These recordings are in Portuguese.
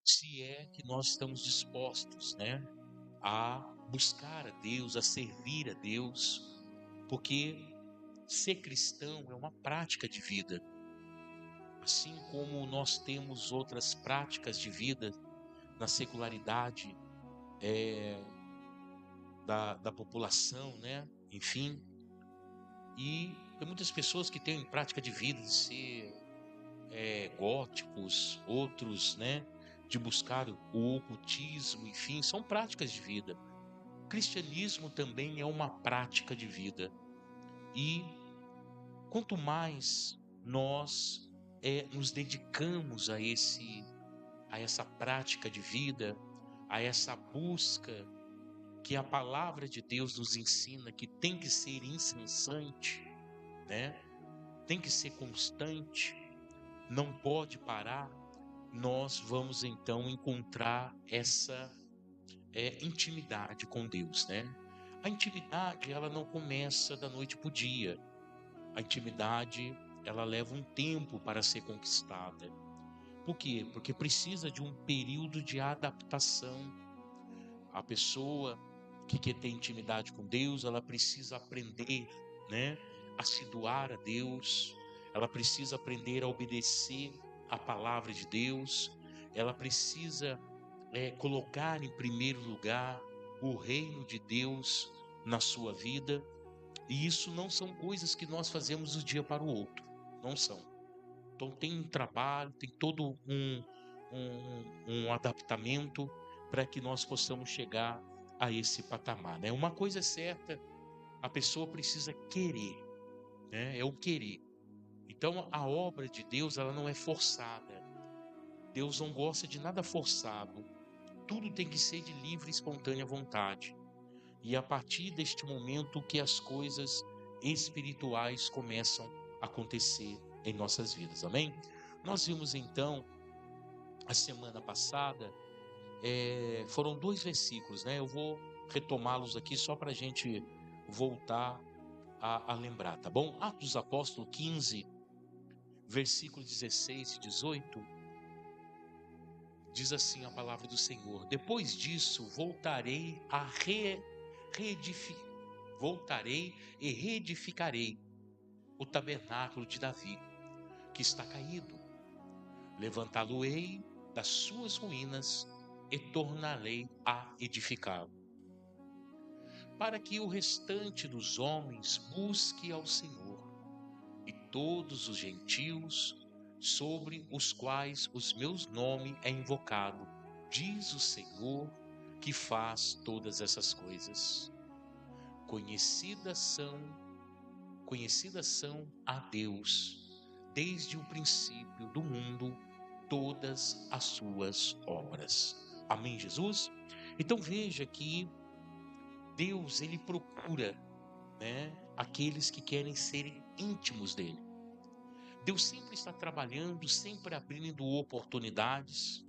se é que nós estamos dispostos, né, a buscar a Deus, a servir a Deus, porque ser cristão é uma prática de vida. Assim como nós temos outras práticas de vida na secularidade da população, né? Enfim, e tem muitas pessoas que têm prática de vida de ser góticos, outros, né? De buscar o ocultismo, enfim, são práticas de vida. O cristianismo também é uma prática de vida. E quanto mais nós nos dedicamos a essa prática de vida, a essa busca que a palavra de Deus nos ensina, que tem que ser incessante, né? Tem que ser constante, não pode parar. Nós vamos então encontrar essa intimidade com Deus, né? A intimidade, ela não começa da noite para o dia. A intimidade, ela leva um tempo para ser conquistada. Por quê? Porque precisa de um período de adaptação. A pessoa que quer ter intimidade com Deus, ela precisa aprender, né, a se doar a Deus. Ela precisa aprender a obedecer a palavra de Deus. Ela precisa colocar em primeiro lugar o reino de Deus na sua vida. E isso não são coisas que nós fazemos do dia para o outro. Não são. Então tem um trabalho, tem todo um adaptamento para que nós possamos chegar a esse patamar, né? Uma coisa é certa, a pessoa precisa querer, né? É o querer. Então a obra de Deus, ela não é forçada. Deus não gosta de nada forçado. Tudo tem que ser de livre e espontânea vontade. E a partir deste momento que as coisas espirituais começam a acontecer em nossas vidas, amém? Nós vimos então, a semana passada, foram 2 versículos, né? Eu vou retomá-los aqui só para a gente voltar a lembrar, tá bom? Atos dos Apóstolos 15, versículos 16 e 18, diz assim a palavra do Senhor: depois disso voltarei e reedificarei o tabernáculo de Davi, que está caído. Levantá-lo-ei das suas ruínas e tornarei a edificá-lo, para que o restante dos homens busque ao Senhor, e todos os gentios sobre os quais os meus nome é invocado, diz o Senhor que faz todas essas coisas. Conhecidas são a Deus, desde o princípio do mundo, todas as suas obras. Amém, Jesus? Então veja que Deus, ele procura, né, aqueles que querem ser íntimos dele. Deus sempre está trabalhando, sempre abrindo oportunidades,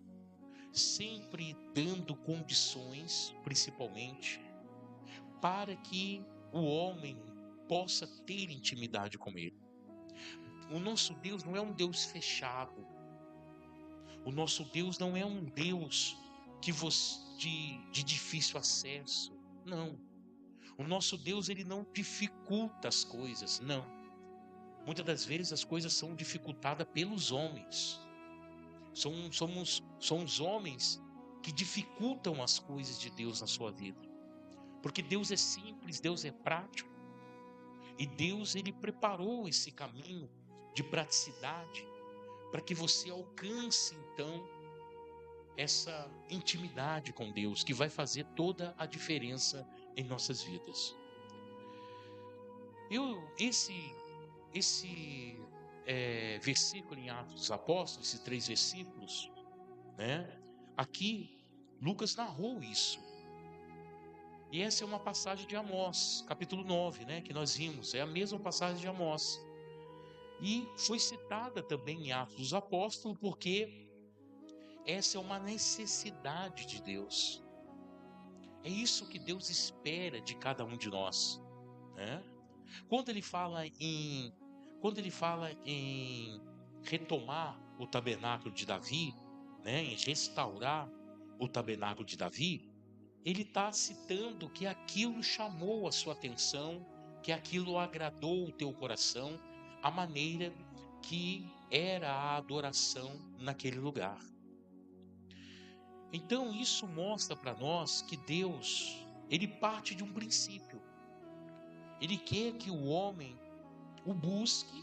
sempre dando condições, principalmente, para que o homem possa ter intimidade com ele. O nosso Deus não é um Deus fechado. O nosso Deus não é um Deus de difícil acesso. Não. O nosso Deus, ele não dificulta as coisas, não. Muitas das vezes as coisas são dificultadas pelos homens. São os homens que dificultam as coisas de Deus na sua vida. Porque Deus é simples, Deus é prático. E Deus, ele preparou esse caminho de praticidade para que você alcance então essa intimidade com Deus, que vai fazer toda a diferença em nossas vidas. Esse versículo em Atos dos Apóstolos, esses 3 versículos, né? Aqui Lucas narrou isso. E essa é uma passagem de Amós, capítulo 9, né? Que nós vimos, é a mesma passagem de Amós. E foi citada também em Atos dos Apóstolos, porque essa é uma necessidade de Deus. É isso que Deus espera de cada um de nós, né? Quando ele fala em retomar o tabernáculo de Davi, né, em restaurar o tabernáculo de Davi, ele está citando que aquilo chamou a sua atenção, que aquilo agradou o teu coração, a maneira que era a adoração naquele lugar. Então isso mostra para nós que Deus, ele parte de um princípio. Ele quer que o homem o busque,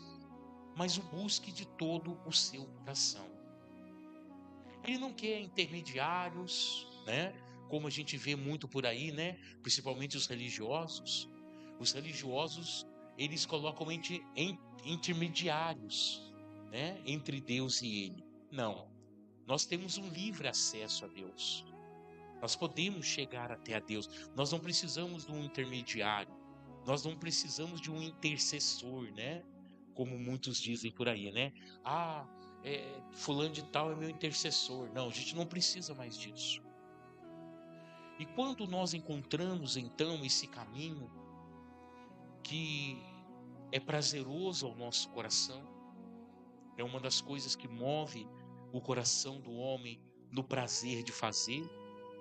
mas o busque de todo o seu coração. Ele não quer intermediários, né? Como a gente vê muito por aí, né? Principalmente os religiosos. Os religiosos, eles colocam intermediários, né? Entre Deus e ele. Não. Nós temos um livre acesso a Deus. Nós podemos chegar até a Deus. Nós não precisamos de um intermediário. Nós não precisamos de um intercessor, né? Como muitos dizem por aí, né? Fulano de tal é meu intercessor. Não, a gente não precisa mais disso. E quando nós encontramos então esse caminho que é prazeroso ao nosso coração, é uma das coisas que move o coração do homem no prazer de fazer,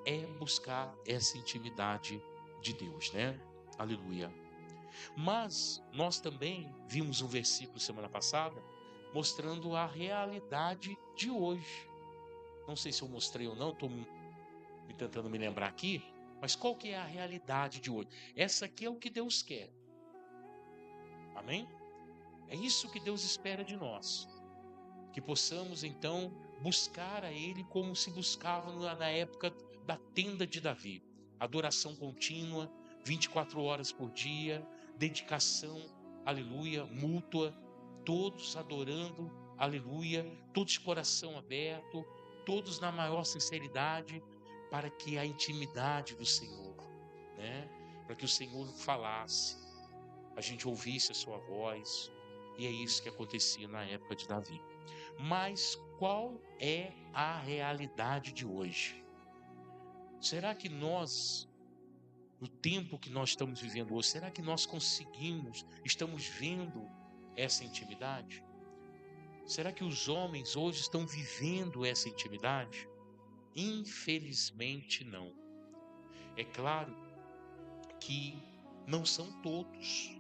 é buscar essa intimidade de Deus, né? Aleluia. Mas nós também vimos um versículo semana passada mostrando a realidade de hoje. Não sei se eu mostrei ou não, estou tentando me lembrar aqui, mas qual que é a realidade de hoje? Essa aqui é o que Deus quer. Amém? É isso que Deus espera de nós. Que possamos então buscar a Ele como se buscava na época da tenda de Davi. Adoração contínua, 24 horas por dia, dedicação, aleluia, mútua, todos adorando, aleluia, todos de coração aberto, todos na maior sinceridade, para que a intimidade do Senhor, né? Para que o Senhor falasse, a gente ouvisse a sua voz, e é isso que acontecia na época de Davi. Mas qual é a realidade de hoje? Será que nós, no tempo que nós estamos vivendo hoje, será que nós estamos vendo essa intimidade? Será que os homens hoje estão vivendo essa intimidade? Infelizmente não. É claro que não são todos.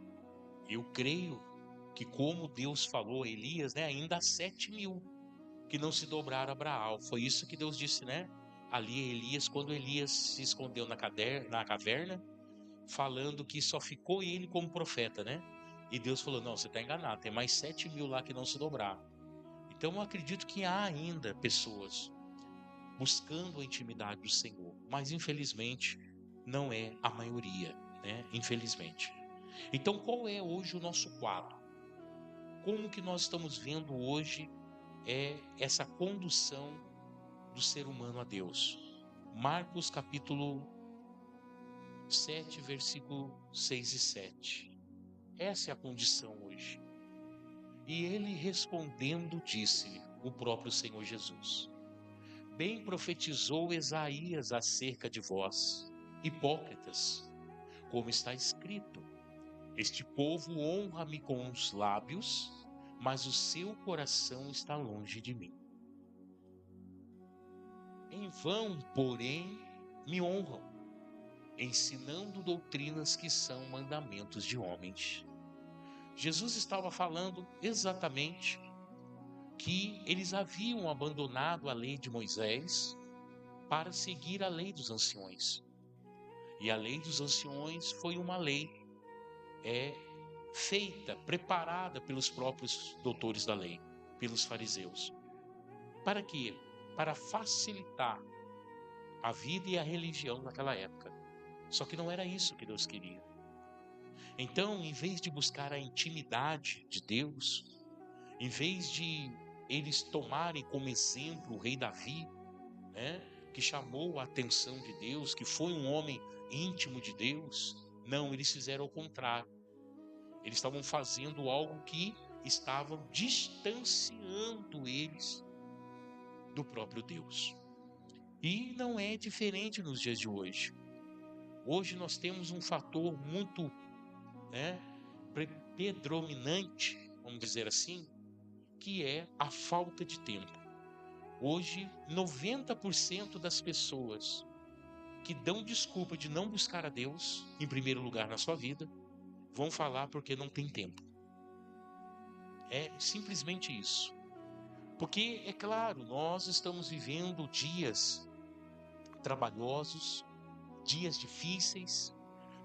Eu creio que, como Deus falou a Elias, né, ainda há 7.000 que não se dobraram a Baal. Foi isso que Deus disse, né? Ali Elias, quando Elias se escondeu na caverna, falando que só ficou ele como profeta, né? E Deus falou, não, você está enganado, tem mais 7.000 lá que não se dobraram. Então eu acredito que há ainda pessoas buscando a intimidade do Senhor, mas infelizmente não é a maioria, né? Infelizmente. Então qual é hoje o nosso quadro? Como que nós estamos vendo hoje essa condução do ser humano a Deus? Marcos capítulo 7, versículo 6 e 7. Essa é a condição hoje. E ele respondendo disse-lhe, o próprio Senhor Jesus: bem profetizou Isaías acerca de vós, hipócritas, como está escrito: este povo honra-me com os lábios, mas o seu coração está longe de mim. Em vão, porém, me honram, ensinando doutrinas que são mandamentos de homens. Jesus estava falando exatamente que eles haviam abandonado a lei de Moisés para seguir a lei dos anciões. E a lei dos anciões foi uma lei feita, preparada pelos próprios doutores da lei, pelos fariseus. Para quê? Para facilitar a vida e a religião naquela época. Só que não era isso que Deus queria. Então, em vez de buscar a intimidade de Deus, em vez de eles tomarem como exemplo o rei Davi, né, que chamou a atenção de Deus, que foi um homem íntimo de Deus, não, eles fizeram o contrário. Eles estavam fazendo algo que estavam distanciando eles do próprio Deus. E não é diferente nos dias de hoje. Hoje nós temos um fator muito predominante, vamos dizer assim, que é a falta de tempo. Hoje, 90% das pessoas que dão desculpa de não buscar a Deus, em primeiro lugar na sua vida, vão falar porque não tem tempo. É simplesmente isso. Porque, é claro, nós estamos vivendo dias trabalhosos, dias difíceis,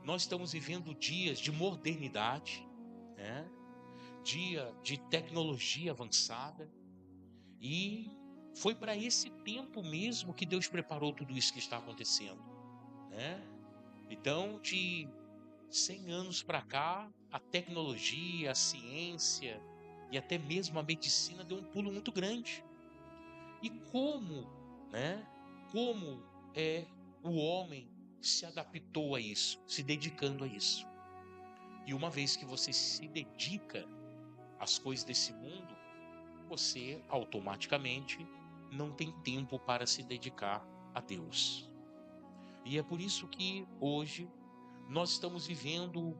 nós estamos vivendo dias de modernidade, né? Dia de tecnologia avançada, e foi para esse tempo mesmo que Deus preparou tudo isso que está acontecendo, né? Então, de 100 anos para cá, a tecnologia, a ciência e até mesmo a medicina deu um pulo muito grande. E como, né? Como o homem se adaptou a isso, se dedicando a isso. E uma vez que você se dedica às coisas desse mundo, você automaticamente não tem tempo para se dedicar a Deus. E é por isso que hoje nós estamos vivendo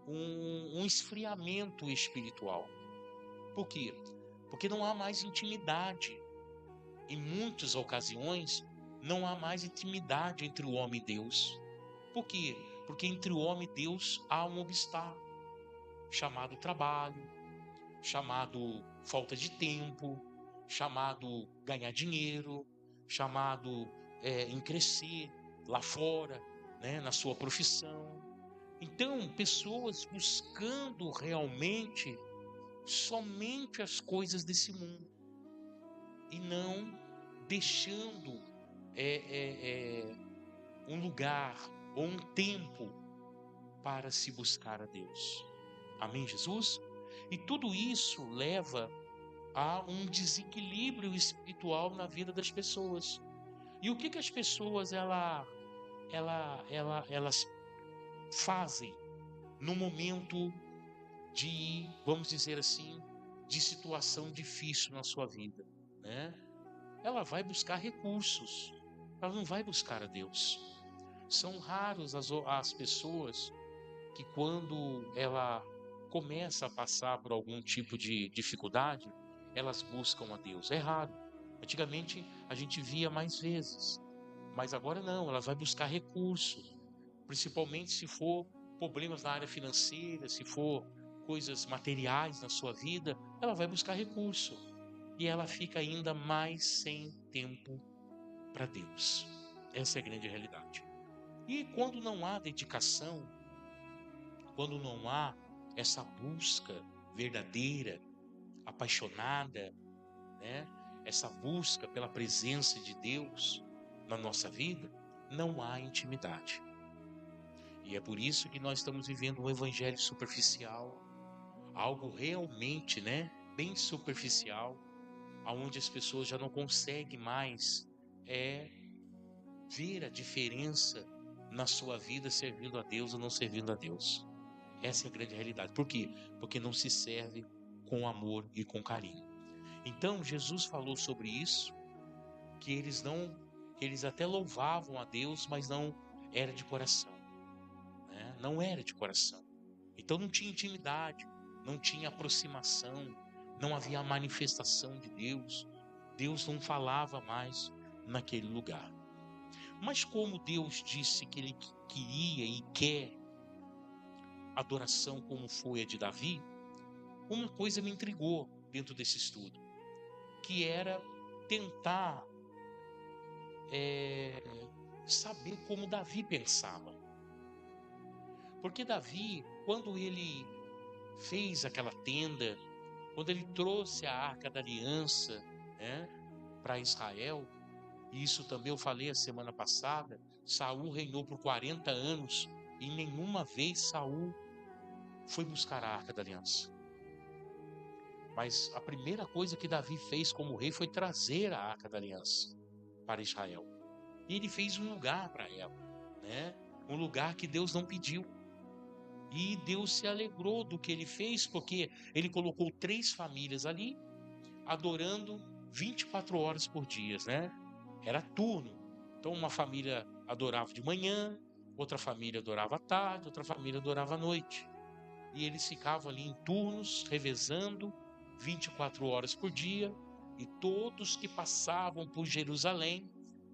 um esfriamento espiritual. Por quê? Porque não há mais intimidade. Em muitas ocasiões, não há mais intimidade entre o homem e Deus. Por quê? Porque entre o homem e Deus há um obstáculo, chamado trabalho, chamado falta de tempo, chamado ganhar dinheiro, chamado em crescer lá fora, né, na sua profissão. Então, pessoas buscando realmente somente as coisas desse mundo e não deixando um lugar ou um tempo para se buscar a Deus. Amém, Jesus? E tudo isso leva a um desequilíbrio espiritual na vida das pessoas. E o que as pessoas elas fazem no momento de, vamos dizer assim, de situação difícil na sua vida, né? Ela vai buscar recursos, ela não vai buscar a Deus. São raros as pessoas que, quando ela começa a passar por algum tipo de dificuldade, elas buscam a Deus. É raro. Antigamente a gente via mais vezes, mas agora não, ela vai buscar recursos, principalmente se for problemas na área financeira, se for coisas materiais na sua vida, ela vai buscar recurso e ela fica ainda mais sem tempo para Deus. Essa é a grande realidade. E quando não há dedicação, quando não há essa busca verdadeira, apaixonada, né? Essa busca pela presença de Deus na nossa vida, não há intimidade. E é por isso que nós estamos vivendo um evangelho superficial, algo realmente, né, bem superficial, aonde as pessoas já não conseguem mais ver a diferença na sua vida servindo a Deus ou não servindo a Deus. Essa é a grande realidade. Por quê? Porque não se serve com amor e com carinho. Então, Jesus falou sobre isso, que eles até louvavam a Deus, mas não era de coração, né? Não era de coração. Então não tinha intimidade, não tinha aproximação, não havia a manifestação de Deus. Deus não falava mais naquele lugar. Mas como Deus disse que Ele queria e quer adoração como foi a de Davi, uma coisa me intrigou dentro desse estudo, que era tentar saber como Davi pensava. Porque Davi, quando ele fez aquela tenda, quando ele trouxe a Arca da Aliança, né, para Israel, e isso também eu falei a semana passada, Saul reinou por 40 anos e nenhuma vez Saul foi buscar a Arca da Aliança. Mas a primeira coisa que Davi fez como rei foi trazer a Arca da Aliança para Israel. E ele fez um lugar para ela, né? Um lugar que Deus não pediu. E Deus se alegrou do que ele fez, porque ele colocou 3 famílias ali, adorando 24 horas por dia, né? Era turno. Então uma família adorava de manhã, outra família adorava à tarde, outra família adorava à noite. E eles ficavam ali em turnos, revezando 24 horas por dia, e todos que passavam por Jerusalém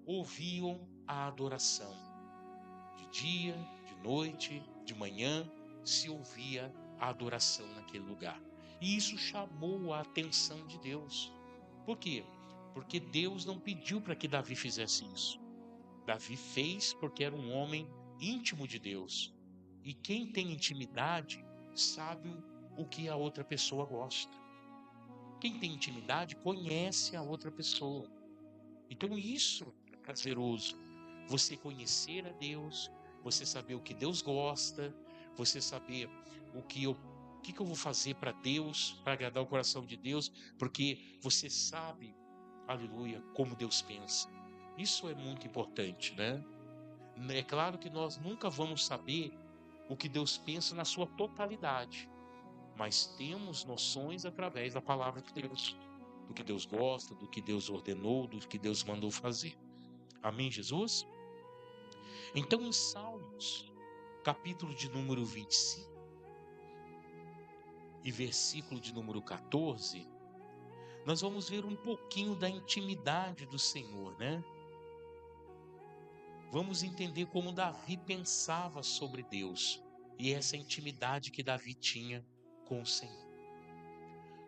ouviam a adoração. De dia, de noite, de manhã, se ouvia a adoração naquele lugar. E isso chamou a atenção de Deus. Por quê? Porque Deus não pediu para que Davi fizesse isso. Davi fez porque era um homem íntimo de Deus. E quem tem intimidade sabe o que a outra pessoa gosta. Quem tem intimidade conhece a outra pessoa. Então isso é prazeroso. Você conhecer a Deus, você saber o que Deus gosta, você saber o que eu vou fazer para Deus, para agradar o coração de Deus, porque você sabe, aleluia, como Deus pensa. Isso é muito importante, né? É claro que nós nunca vamos saber o que Deus pensa na sua totalidade, mas temos noções através da palavra de Deus, do que Deus gosta, do que Deus ordenou, do que Deus mandou fazer. Amém, Jesus? Então, em Salmos, capítulo de número 25 e versículo de número 14, nós vamos ver um pouquinho da intimidade do Senhor, né? Vamos entender como Davi pensava sobre Deus e essa intimidade que Davi tinha com o Senhor.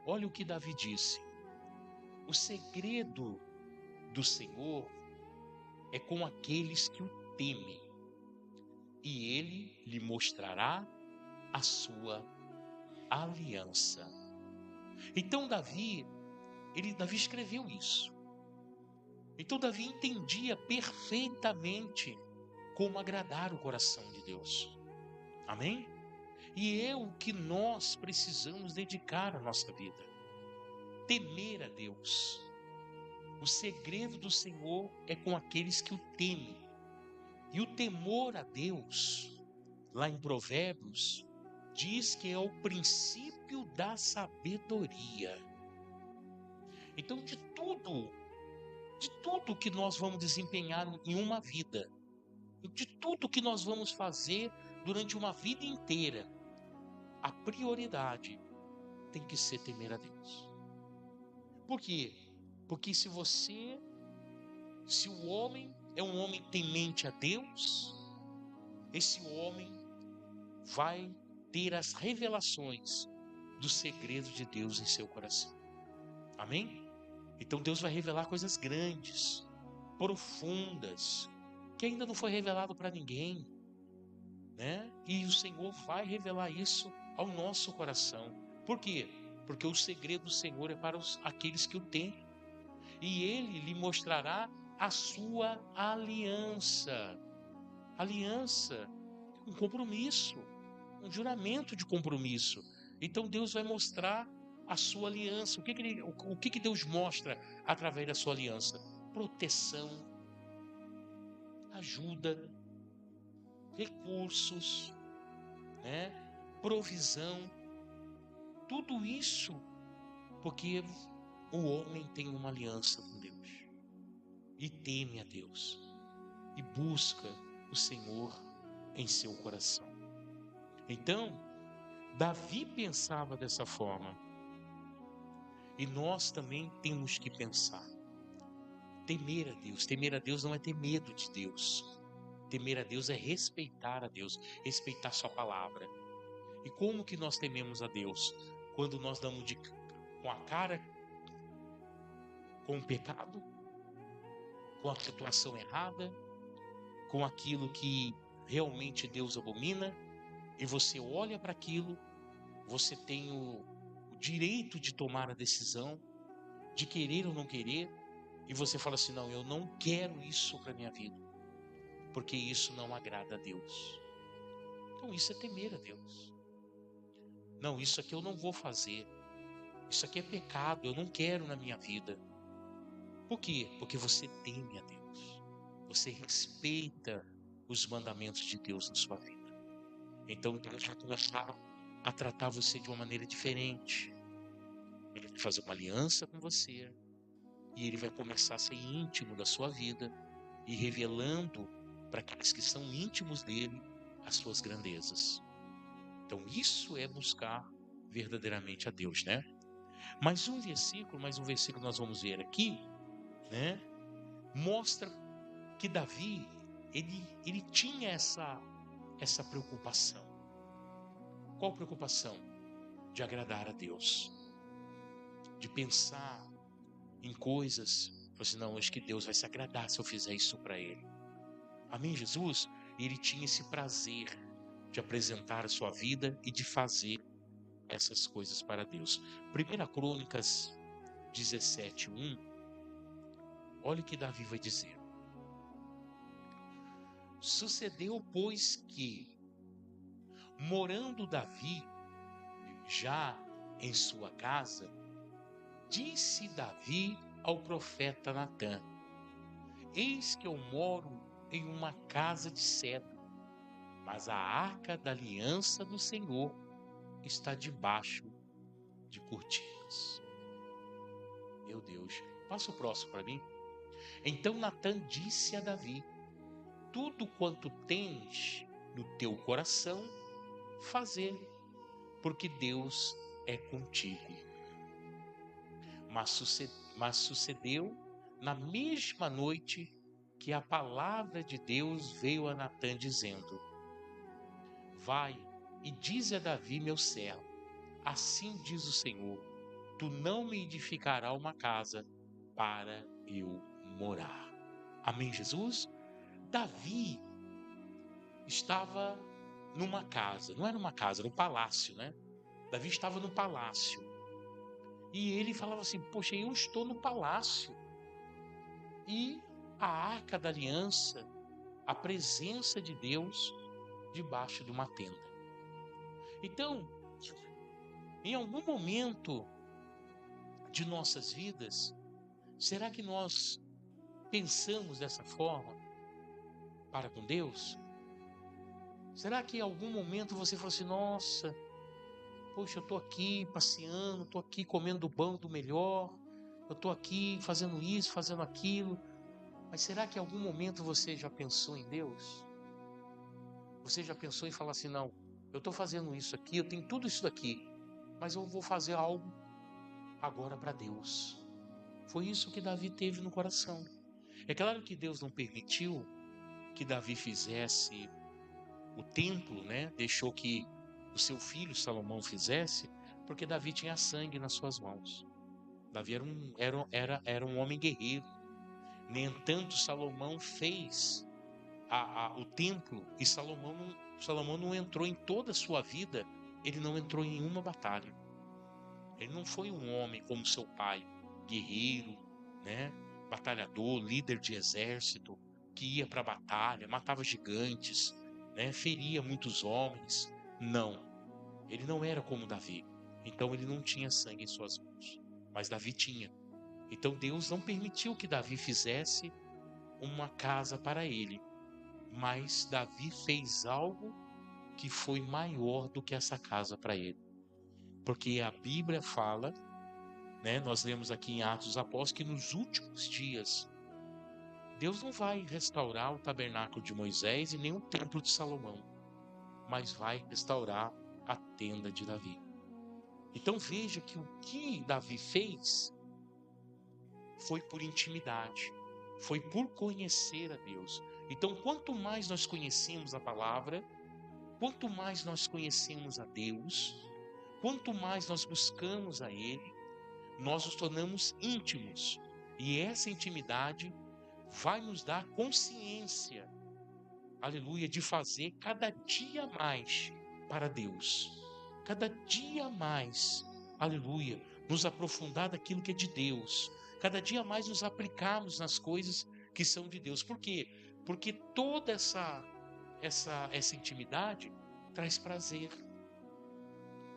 Olha o que Davi disse: o segredo do Senhor é com aqueles que o temem, e ele lhe mostrará a sua aliança. Então Davi escreveu isso. Então Davi entendia perfeitamente como agradar o coração de Deus. Amém? E é o que nós precisamos dedicar à nossa vida. Temer a Deus. O segredo do Senhor é com aqueles que o temem. E o temor a Deus, lá em Provérbios, diz que é o princípio da sabedoria. Então, de tudo que nós vamos desempenhar em uma vida, de tudo que nós vamos fazer durante uma vida inteira, a prioridade tem que ser temer a Deus. Por quê? Porque se o homem é um homem temente a Deus, esse homem vai ter as revelações do segredo de Deus em seu coração. Amém? Então Deus vai revelar coisas grandes, profundas, que ainda não foi revelado para ninguém, né? E o Senhor vai revelar isso ao nosso coração. Por quê? Porque o segredo do Senhor é para aqueles que o têm. E Ele lhe mostrará a sua aliança. Aliança, um compromisso, um juramento de compromisso. Então Deus vai mostrar a sua aliança. O que Deus mostra através da sua aliança? Proteção, ajuda, recursos, né? Provisão. Tudo isso porque o homem tem uma aliança com Deus e teme a Deus e busca o Senhor em seu coração. Então, Davi pensava dessa forma. E nós também temos que pensar. Temer a Deus. Temer a Deus não é ter medo de Deus. Temer a Deus é respeitar a Deus, respeitar sua palavra. E como que nós tememos a Deus? Quando nós damos com a cara com o pecado, com a situação errada, com aquilo que realmente Deus abomina, e você olha para aquilo, você tem o direito de tomar a decisão, de querer ou não querer, e você fala assim: não, eu não quero isso para minha vida, porque isso não agrada a Deus. Então isso é temer a Deus. Não, isso aqui eu não vou fazer, isso aqui é pecado, eu não quero na minha vida. Por quê? Porque você teme a Deus, você respeita os mandamentos de Deus na sua vida. Então Deus vai começar a tratar você de uma maneira diferente. Ele vai fazer uma aliança com você, e ele vai começar a ser íntimo da sua vida e revelando para aqueles que são íntimos dele as suas grandezas. Então isso é buscar verdadeiramente a Deus, né? Mais um versículo nós vamos ver aqui, né? Mostra que Davi, ele tinha essa preocupação. Qual preocupação? De agradar a Deus, de pensar em coisas, assim, não, acho que Deus vai se agradar se eu fizer isso para Ele. Amém, Jesus? Ele tinha esse prazer de apresentar a sua vida e de fazer essas coisas para Deus. 1 Crônicas 17:1, olha o que Davi vai dizer. Sucedeu, pois, que, morando Davi já em sua casa, disse Davi ao profeta Natã: eis que eu moro em uma casa de cedro, mas a arca da aliança do Senhor está debaixo de cortinas. Meu Deus, passa o próximo para mim. Então Natã disse a Davi: tudo quanto tens no teu coração, fazer, porque Deus é contigo. Mas sucedeu na mesma noite que a palavra de Deus veio a Natã dizendo: vai e dize a Davi meu servo, assim diz o Senhor, tu não me edificarás uma casa para eu morar. Amém, Jesus? Davi estava numa casa, não era uma casa, era um palácio, né? Davi estava no palácio. E ele falava assim: poxa, eu estou no palácio. E a arca da aliança, a presença de Deus debaixo de uma tenda. Então, em algum momento de nossas vidas, será que nós pensamos dessa forma para com Deus? Será que em algum momento você falou assim: nossa, poxa, eu estou aqui passeando, estou aqui comendo do bom do melhor, eu estou aqui fazendo isso, fazendo aquilo, mas será que em algum momento você já pensou em Deus? Você já pensou em falar assim: não, eu estou fazendo isso aqui, eu tenho tudo isso daqui, mas eu vou fazer algo agora para Deus. Foi isso que Davi teve no coração. É claro que Deus não permitiu que Davi fizesse o templo, né? Deixou que o seu filho Salomão fizesse, porque Davi tinha sangue nas suas mãos. Davi era um homem guerreiro. No entanto, Salomão fez o templo e Salomão não entrou em toda a sua vida, ele não entrou em uma batalha. Ele não foi um homem como seu pai, guerreiro, né? Batalhador, líder de exército, que ia para a batalha, matava gigantes, né? Feria muitos homens. Não, ele não era como Davi. Então ele não tinha sangue em suas mãos, mas Davi tinha. Então Deus não permitiu que Davi fizesse uma casa para ele, mas Davi fez algo que foi maior do que essa casa para ele. Porque a Bíblia fala, né, nós lemos aqui em Atos dos Apóstolos, que nos últimos dias, Deus não vai restaurar o tabernáculo de Moisés e nem o templo de Salomão, mas vai restaurar a tenda de Davi. Então veja que o que Davi fez foi por intimidade, foi por conhecer a Deus. Então, quanto mais nós conhecemos a palavra, quanto mais nós conhecemos a Deus, quanto mais nós buscamos a Ele, nós nos tornamos íntimos. E essa intimidade vai nos dar consciência, aleluia, de fazer cada dia mais para Deus. Cada dia mais, aleluia, nos aprofundar daquilo que é de Deus. Cada dia mais nos aplicarmos nas coisas que são de Deus. Por quê? Porque toda essa intimidade traz prazer,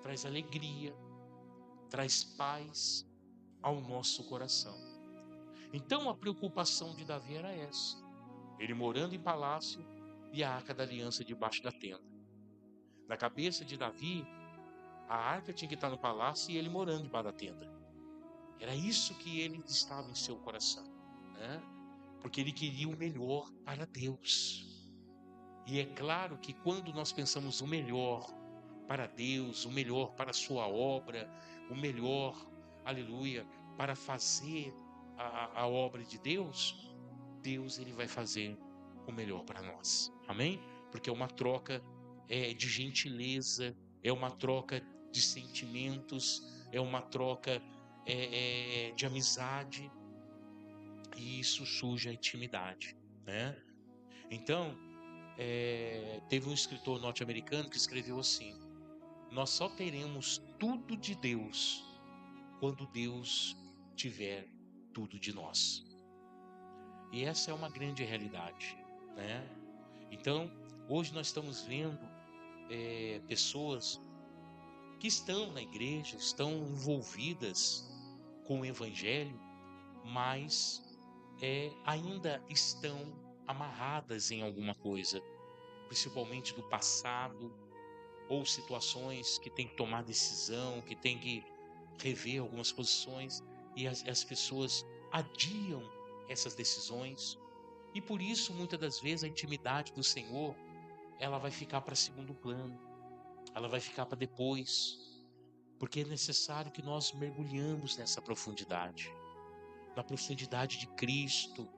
traz alegria, traz paz ao nosso coração. Então a preocupação de Davi era essa. Ele morando em palácio e a arca da aliança debaixo da tenda. Na cabeça de Davi, a arca tinha que estar no palácio e ele morando debaixo da tenda. Era isso que ele estava em seu coração, né? Porque ele queria o melhor para Deus. E é claro que quando nós pensamos o melhor para Deus, o melhor para a sua obra, o melhor aleluia, para fazer a obra de Deus, Deus ele vai fazer o melhor para nós. Amém? Porque é uma troca de gentileza, é uma troca de sentimentos, é uma troca de amizade, e isso surge a intimidade, né? Então, teve um escritor norte-americano que escreveu assim: nós só teremos tudo de Deus quando Deus tiver tudo de nós. E essa é uma grande realidade, né? Então, hoje nós estamos vendo pessoas que estão na igreja, estão envolvidas com o evangelho, mas ainda estão amarradas em alguma coisa, principalmente do passado, ou situações que tem que tomar decisão, que tem que rever algumas posições, e as pessoas adiam essas decisões, e por isso muitas das vezes a intimidade do Senhor ela vai ficar para segundo plano, ela vai ficar para depois, porque é necessário que nós mergulhamos nessa profundidade, na profundidade de Cristo,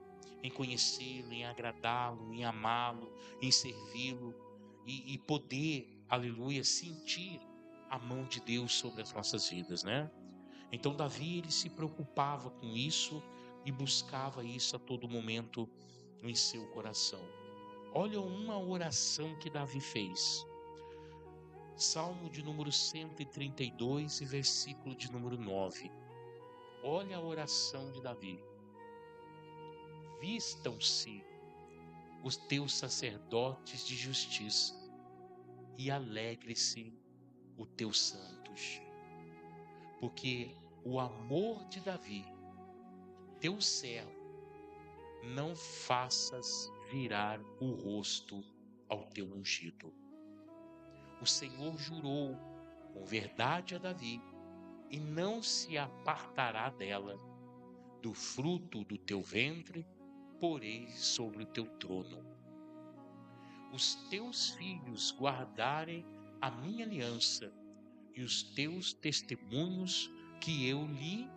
em conhecê-lo, em agradá-lo, em amá-lo, em servi-lo e poder, aleluia, sentir a mão de Deus sobre as nossas vidas, né? Então Davi ele se preocupava com isso e buscava isso a todo momento em seu coração. Olha uma oração que Davi fez. Salmo de número 132 e versículo de número 9. Olha a oração de Davi. Vistam-se os teus sacerdotes de justiça e alegre-se os teus santos. Porque o amor de Davi, teu servo, não faças virar o rosto ao teu ungido. O Senhor jurou com verdade a Davi, e não se apartará dela. Do fruto do teu ventre, porei sobre o teu trono. Os teus filhos guardarem a minha aliança e os teus testemunhos que eu lhe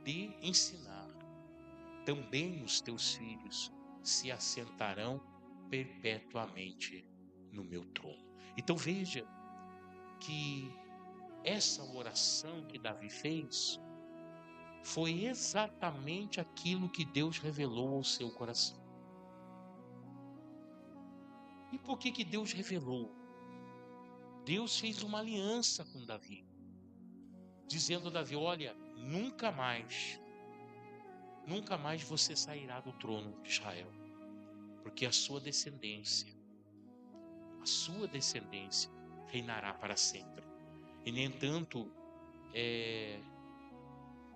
de ensinar. Também os teus filhos se assentarão perpetuamente no meu trono. Então veja que essa oração que Davi fez foi exatamente aquilo que Deus revelou ao seu coração. E por que Deus revelou? Deus fez uma aliança com Davi, dizendo a Davi: olha, nunca mais você sairá do trono de Israel, porque a sua descendência reinará para sempre. E nem tanto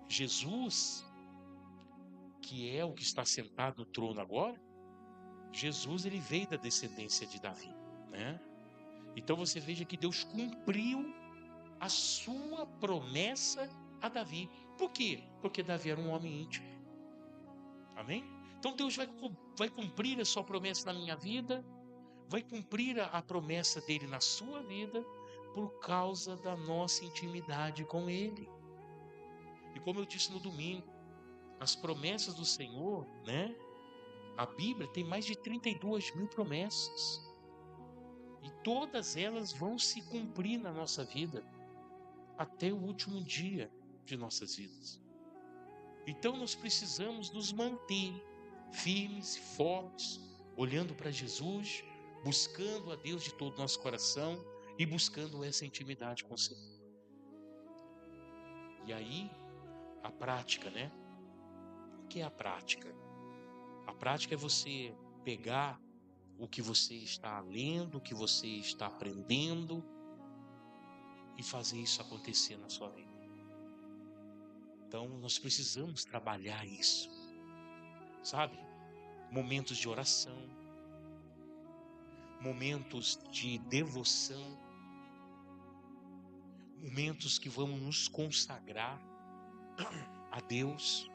Jesus, que é o que está sentado no trono agora, Jesus ele veio da descendência de Davi, né? Então você veja que Deus cumpriu a sua promessa a Davi. Por quê? Porque Davi era um homem íntimo. Amém? Então Deus vai cumprir a sua promessa na minha vida, vai cumprir a promessa dele na sua vida, por causa da nossa intimidade com ele. E como eu disse no domingo, as promessas do Senhor, né? A Bíblia tem mais de 32 mil promessas. E todas elas vão se cumprir na nossa vida, até o último dia de nossas vidas. Então nós precisamos nos manter firmes e fortes, olhando para Jesus, buscando a Deus de todo o nosso coração e buscando essa intimidade com o Senhor. E aí, a prática, né? O que é a prática? A prática é você pegar o que você está lendo, o que você está aprendendo e fazer isso acontecer na sua vida. Então, nós precisamos trabalhar isso, sabe? Momentos de oração, momentos de devoção, momentos que vamos nos consagrar a Deus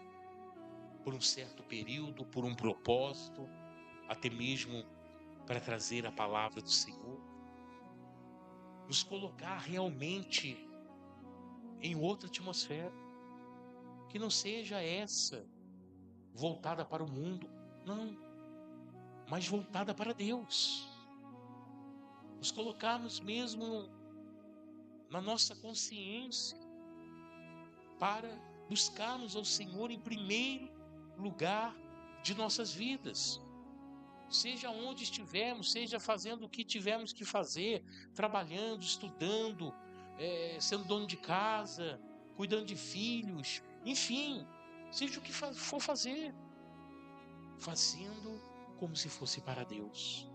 por um certo período, por um propósito, até mesmo para trazer a palavra do Senhor. Nos colocar realmente em outra atmosfera, que não seja essa voltada para o mundo, não, mas voltada para Deus. Nos colocarmos mesmo na nossa consciência para buscarmos ao Senhor em primeiro lugar de nossas vidas. Seja onde estivermos, seja fazendo o que tivermos que fazer, trabalhando, estudando, sendo dono de casa, cuidando de filhos, enfim, seja o que for fazer, fazendo como se fosse para Deus,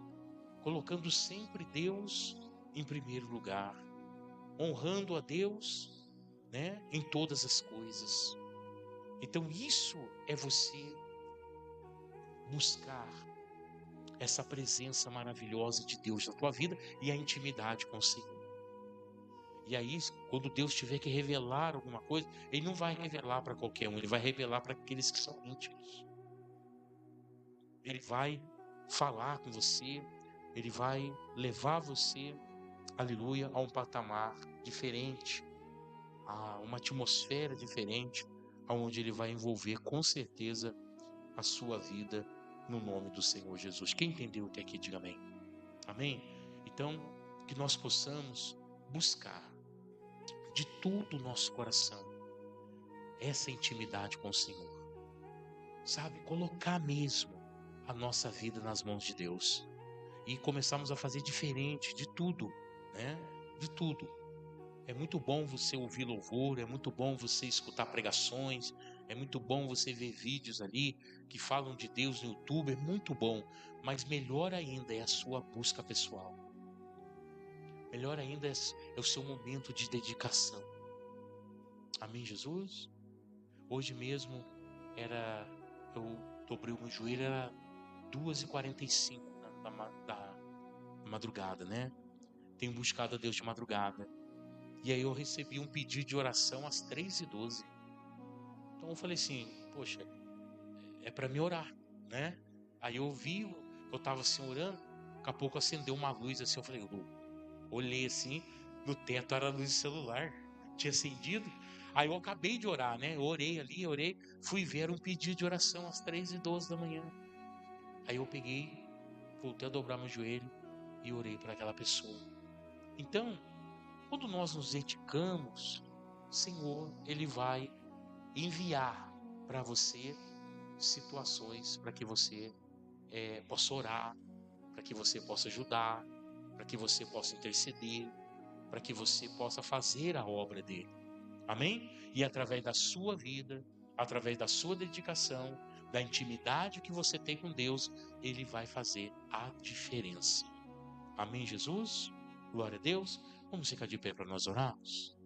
colocando sempre Deus em primeiro lugar, honrando a Deus, né, em todas as coisas. Então isso é você buscar essa presença maravilhosa de Deus na tua vida e a intimidade com o Senhor. E aí, quando Deus tiver que revelar alguma coisa, Ele não vai revelar para qualquer um, Ele vai revelar para aqueles que são íntimos. Ele vai falar com você, Ele vai levar você, aleluia, a um patamar diferente, a uma atmosfera diferente, onde Ele vai envolver com certeza a sua vida no nome do Senhor Jesus. Quem entendeu até aqui, diga amém. Amém? Então, que nós possamos buscar de todo o nosso coração essa intimidade com o Senhor. Sabe, colocar mesmo a nossa vida nas mãos de Deus e começarmos a fazer diferente de tudo, né? De tudo. É muito bom você ouvir louvor, é muito bom você escutar pregações, é muito bom você ver vídeos ali que falam de Deus no YouTube, é muito bom, mas melhor ainda é a sua busca pessoal. Melhor ainda é o seu momento de dedicação. Amém, Jesus? Hoje mesmo eu dobrei o meu joelho, era 2h45 da madrugada, né? Tenho buscado a Deus de madrugada. E aí eu recebi um pedido de oração às 3h12. Então eu falei assim, poxa, é para me orar, né? Aí eu vi, eu estava assim orando, daqui a pouco acendeu uma luz assim, eu falei, eu olhei assim, no teto era a luz do celular, tinha acendido. Aí eu acabei de orar, né? Eu orei ali, fui ver, era um pedido de oração às 3h12 da manhã. Aí eu peguei, voltei a dobrar meu joelho e orei para aquela pessoa. Então, quando nós nos dedicamos, o Senhor, Ele vai enviar para você situações para que você possa orar, para que você possa ajudar, para que você possa interceder, para que você possa fazer a obra dele. Amém? E através da sua vida, através da sua dedicação, da intimidade que você tem com Deus, Ele vai fazer a diferença. Amém, Jesus? Glória a Deus. Vamos ficar de pé para nós orarmos?